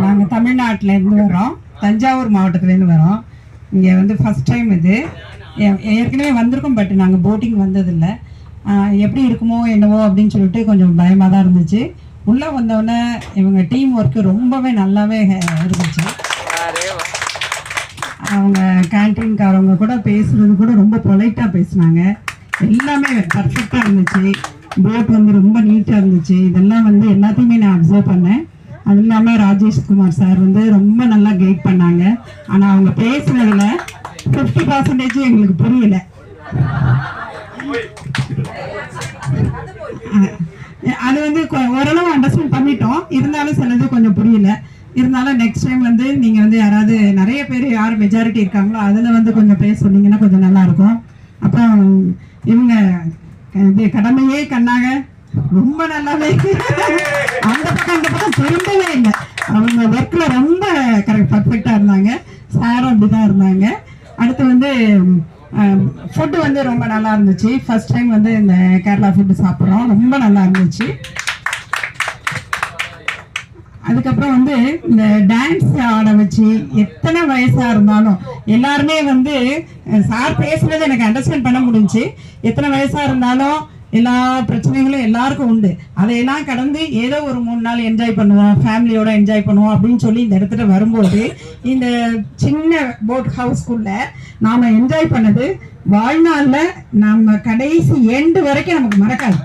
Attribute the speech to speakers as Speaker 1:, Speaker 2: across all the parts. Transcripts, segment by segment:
Speaker 1: நாங்கள் தமிழ்நாட்டிலேருந்து வரோம், தஞ்சாவூர் மாவட்டத்துலேருந்து வரோம். இங்கே வந்து ஃபஸ்ட் டைம் இது. ஏற்கனவே வந்திருக்கோம், பட் நாங்கள் போட்டிங் வந்ததில்லை. எப்படி இருக்குமோ என்னவோ அப்படின்னு சொல்லிட்டு கொஞ்சம் பயமாக தான் இருந்துச்சு. உள்ளே வந்தோடனே இவங்க டீம் ஒர்க்கு ரொம்பவே நல்லாவே இருந்துச்சு. அவங்க கேன்டீன்காரவங்க கூட பேசுகிறது கூட ரொம்ப பொலைட்டாக பேசினாங்க. எல்லாமே பர்ஃபெக்டாக இருந்துச்சு. போட் வந்து ரொம்ப நீட்டாக இருந்துச்சு. இதெல்லாம் வந்து எல்லாத்தையுமே நான் அப்சர்வ் பண்ணேன். அது இல்லாமல் ராஜேஷ்குமார் சார் வந்து ரொம்ப நல்லா கைட் பண்ணாங்க. ஆனால் அவங்க பேசுனதுல 50% எங்களுக்கு புரியல. அது வந்து ஓரளவு அண்டர்ஸ்டாண்ட் பண்ணிட்டோம், இருந்தாலும் சிலது கொஞ்சம் புரியல. இருந்தாலும் நெக்ஸ்ட் டைம் வந்து நீங்கள் வந்து யாராவது நிறைய பேர் யார் மெஜாரிட்டி இருக்காங்களோ அதில் வந்து கொஞ்சம் பேச சொன்னீங்கன்னா கொஞ்சம் நல்லாயிருக்கும். அப்புறம் இவங்க கடமையே கண்ணாக ரொம்ப நல்லாவே அந்த பக்கம் திரும்பவே இல்லை. அவங்க ஒர்க்கில் ரொம்ப பர்ஃபெக்டாக இருந்தாங்க. சாரும் அப்படி தான் இருந்தாங்க. அடுத்து வந்து ஃபுட்டு வந்து ரொம்ப நல்லா இருந்துச்சு. ஃபர்ஸ்ட் டைம் வந்து இந்த கேரளா ஃபுட்டு சாப்பிட்றோம், ரொம்ப நல்லா இருந்துச்சு. அதுக்கப்புறம் வந்து இந்த டான்ஸ் ஆட வச்சு எத்தனை வயசாக இருந்தாலும் எல்லாருமே வந்து சார் பேசுனது எனக்கு அண்டர்ஸ்டாண்ட் பண்ண முடிஞ்சு. எத்தனை வயசாக இருந்தாலும் எல்லா பிரச்சனைகளும் எல்லாருக்கும் உண்டு. அதையெல்லாம் கடந்து ஏதோ ஒரு 3 நாள் என்ஜாய் பண்ணுவோம், ஃபேமிலியோட என்ஜாய் பண்ணுவோம் அப்படின்னு சொல்லி இந்த இடத்துல வரும்போது இந்த சின்ன போட் ஹவுஸ்குள்ள நாம் என்ஜாய் பண்ணது வாழ்நாளில் நம்ம கடைசி எண்டு வரைக்கும் நமக்கு மறக்காது.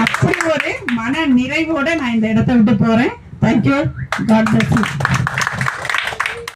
Speaker 1: அப்படி ஒரு மன நிறைவோட நான் இந்த இடத்த விட்டு போகிறேன். தேங்க்யூ. God bless you.